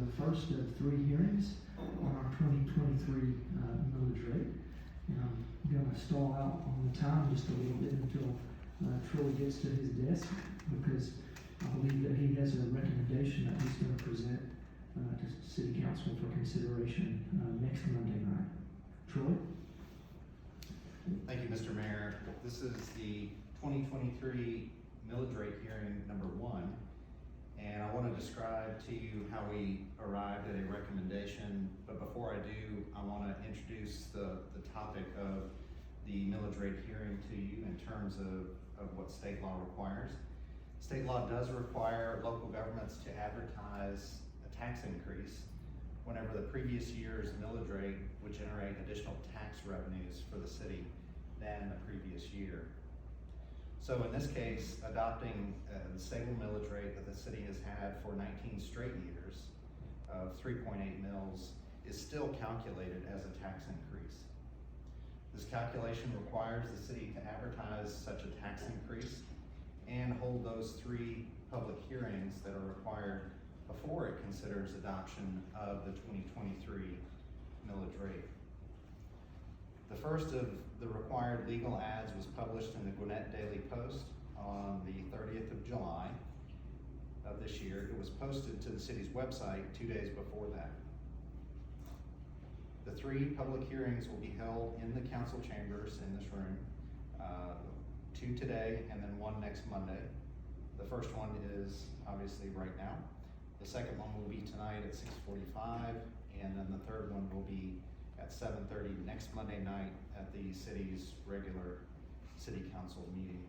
the first of 3 hearings on our 2023 millage rate. And I'm going to stall out on the time just a little bit until Troy gets to his desk, because I believe that he has a recommendation that he's going to present to City Council for consideration next Monday night. Troy? Thank you, Mr. Mayor. This is the 2023 millage rate hearing number 1. And I want to describe to you how we arrived at a recommendation, but before I do, I want to introduce the topic of the millage rate hearing to you in terms of what state law requires. State law does require local governments to advertise a tax increase whenever the previous year's millage rate would generate additional tax revenues for the city than the previous year. So in this case, adopting the stable millage rate that the city has had for 19 straight years of 3.8 mils is still calculated as a tax increase. This calculation requires the city to advertise such a tax increase and hold those 3 public hearings that are required before it considers adoption of the 2023 millage rate. The first of the required legal ads was published in the Gwinnett Daily Post on the 30th of July of this year. It was posted to the city's website 2 days before that. The 3 public hearings will be held in the council chambers in this room, 2 today and then 1 next Monday. The first one is obviously right now. The second one will be tonight at 6:45, and then the third one will be at 7:30 next Monday night at the city's regular city council meeting.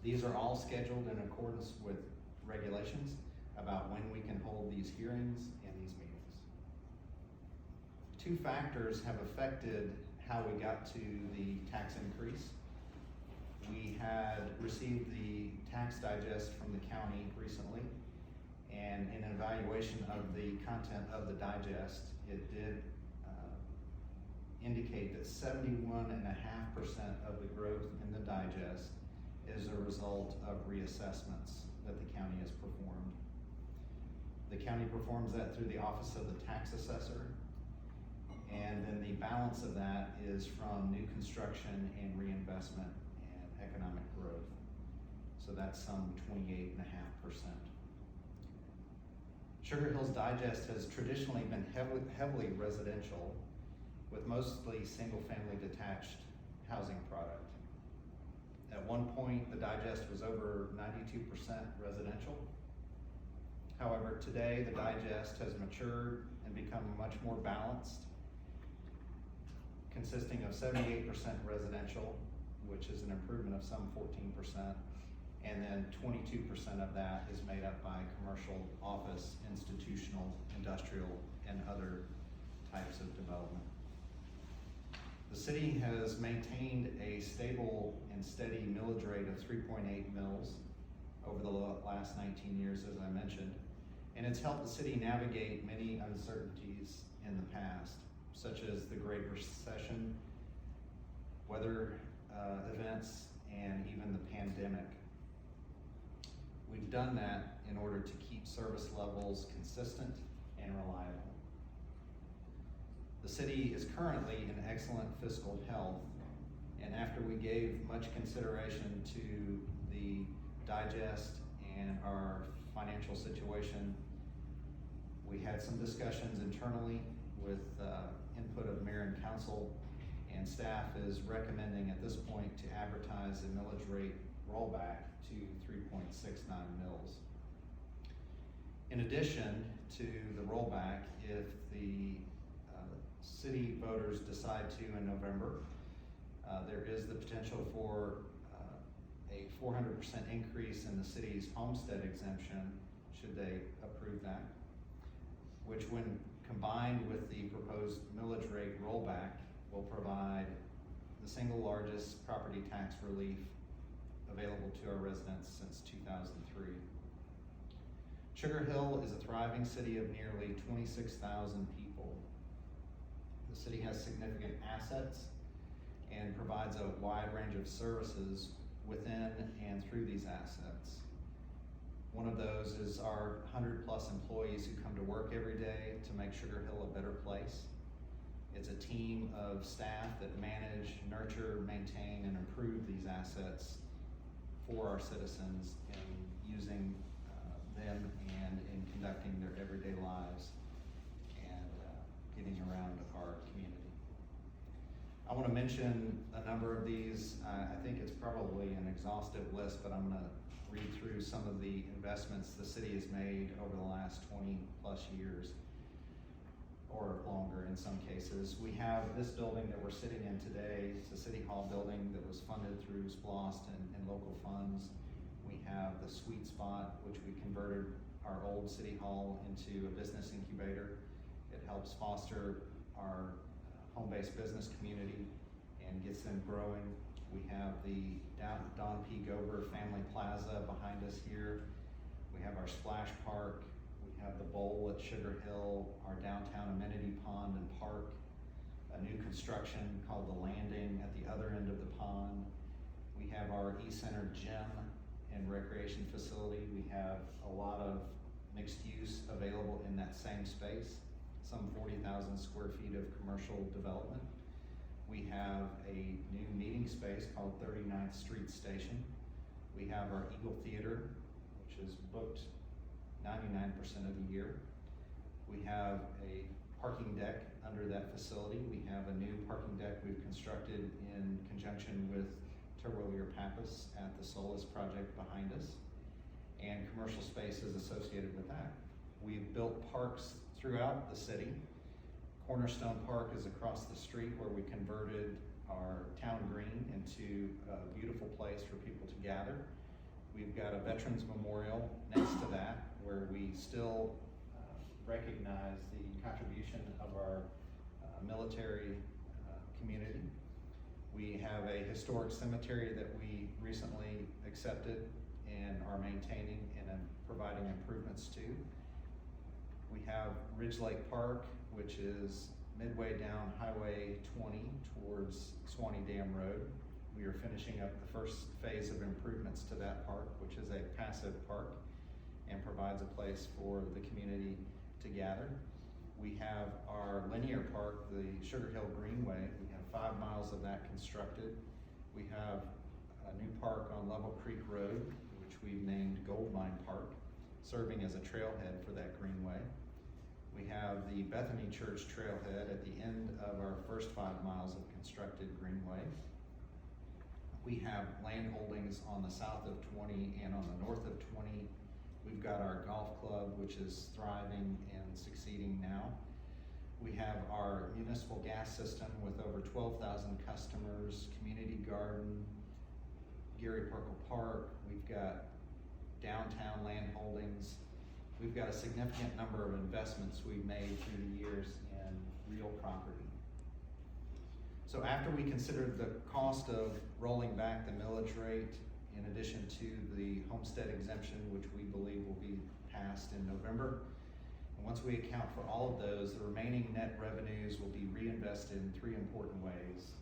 These are all scheduled in accordance with regulations about when we can hold these hearings and these meetings. 2 factors have affected how we got to the tax increase. We had received the tax digest from the county recently, and in an evaluation of the content of the digest, it did indicate that 71.5% of the growth in the digest is a result of reassessments that the county has performed. The county performs that through the Office of the Tax Assessor, and then the balance of that is from new construction and reinvestment and economic growth. So that's some 28.5%. Sugar Hill's digest has traditionally been heavily residential, with mostly single-family detached housing product. At one point, the digest was over 92% residential. However, today the digest has matured and become much more balanced, consisting of 78% residential, which is an improvement of some 14%, and then 22% of that is made up by commercial, office, institutional, industrial, and other types of development. The city has maintained a stable and steady millage rate of 3.8 mils over the last 19 years, as I mentioned, and it's helped the city navigate many uncertainties in the past, such as the Great Recession, weather events, and even the pandemic. We've done that in order to keep service levels consistent and reliable. The city is currently in excellent fiscal health, and after we gave much consideration to the digest and our financial situation, we had some discussions internally with input of mayor and council, and staff is recommending at this point to advertise a millage rate rollback to 3.69 mils. In addition to the rollback, if the city voters decide to in November, there is the potential for a 400% increase in the city's homestead exemption, should they approve that, which when combined with the proposed millage rate rollback will provide the single largest property tax relief available to our residents since 2003. Sugar Hill is a thriving city of nearly 26,000 people. The city has significant assets and provides a wide range of services within and through these assets. One of those is our 100+ employees who come to work every day to make Sugar Hill a better place. It's a team of staff that manage, nurture, maintain, and improve these assets for our citizens in using them and in conducting their everyday lives and getting around our community. I want to mention a number of these. I think it's probably an exhaustive list, but I'm going to read through some of the investments the city has made over the last 20+ years, or longer in some cases. We have this building that we're sitting in today. It's a city hall building that was funded through SPLOST and local funds. We have the Sweet Spot, which we converted our old city hall into a business incubator. It helps foster our home-based business community and gets them growing. We have the Don P. Gober Family Plaza behind us here. We have our splash park. We have the bowl at Sugar Hill, our downtown amenity pond and park, a new construction called the Landing at the other end of the pond. We have our e-center gym and recreation facility. We have a lot of mixed use available in that same space, some 40,000 square feet of commercial development. We have a new meeting space called 39th Street Station. We have our Eagle Theater, which is booked 99% of the year. We have a parking deck under that facility. We have a new parking deck we've constructed in conjunction with Terwilliger Pappas at the Solis project behind us, and commercial spaces associated with that. We've built parks throughout the city. Cornerstone Park is across the street, where we converted our town green into a beautiful place for people to gather. We've got a Veterans Memorial next to that, where we still recognize the contribution of our military community. We have a historic cemetery that we recently accepted and are maintaining and providing improvements to. We have Ridge Lake Park, which is midway down Highway 20 towards Swanee Dam Road. We are finishing up the first phase of improvements to that park, which is a passive park and provides a place for the community to gather. We have our linear park, the Sugar Hill Greenway. We have 5 miles of that constructed. We have a new park on Level Creek Road, which we've named Gold Mine Park, serving as a trailhead for that greenway. We have the Bethany Church trailhead at the end of our first 5 miles of constructed greenway. We have land holdings on the south of 20 and on the north of 20. We've got our golf club, which is thriving and succeeding now. We have our municipal gas system with over 12,000 customers, community garden, Gary Perkle Park. We've got downtown land holdings. We've got a significant number of investments we've made through the years in real property. So after we consider the cost of rolling back the millage rate, in addition to the homestead exemption, which we believe will be passed in November, and once we account for all of those, the remaining net revenues will be reinvested in 3 important ways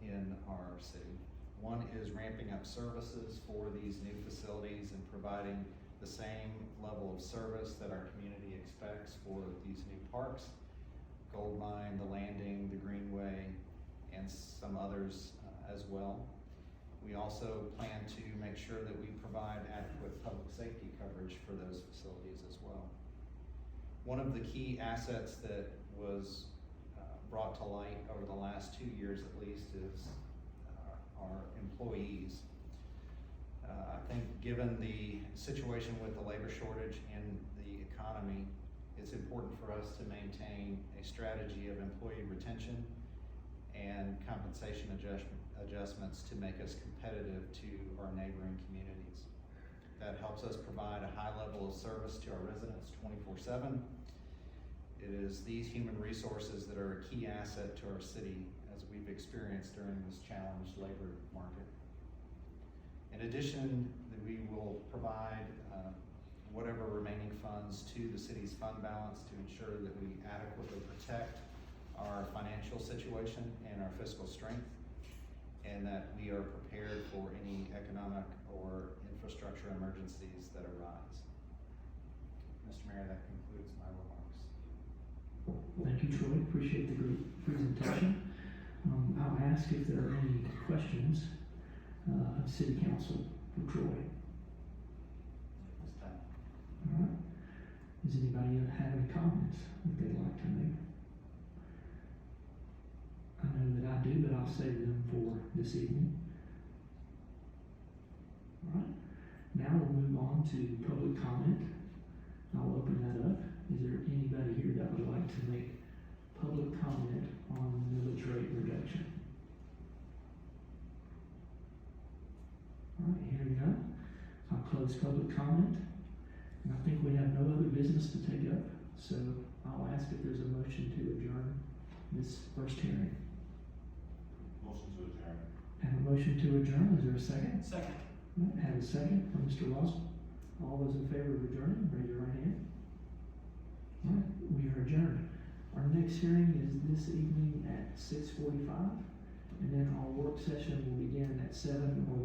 in our city. One is ramping up services for these new facilities and providing the same level of service that our community expects for these new parks, Gold Mine, the Landing, the Greenway, and some others as well. We also plan to make sure that we provide adequate public safety coverage for those facilities as well. One of the key assets that was brought to light over the last 2 years at least is our employees. I think given the situation with the labor shortage in the economy, it's important for us to maintain a strategy of employee retention and compensation adjustments to make us competitive to our neighboring communities. That helps us provide a high level of service to our residents 24/7. It is these human resources that are a key asset to our city, as we've experienced during this challenged labor market. In addition, we will provide whatever remaining funds to the city's fund balance to ensure that we adequately protect our financial situation and our fiscal strength, and that we are prepared for any economic or infrastructure emergencies that arise. Mayor, that concludes my remarks. Thank you, Troy. Appreciate the great presentation. I'll ask if there are any questions of City Council for Troy. This time. All right. Does anybody have any comments that they'd like to make? I know that I do, but I'll save them for this evening. All right. Now we'll move on to public comment. I'll open that up. Is there anybody here that would like to make public comment on millage rate reduction? All right, hearing none, I'll close public comment. And I think we have no other business to take up, so I'll ask if there's a motion to adjourn this first hearing. Motion to adjourn. Have a motion to adjourn. Is there a second? Second. All right, have a second from Mr. Roswell. All those in favor of adjourning, raise your right hand. All right, we are adjourned. Our next hearing is this evening at 6:45, and then our work session will begin at 7 or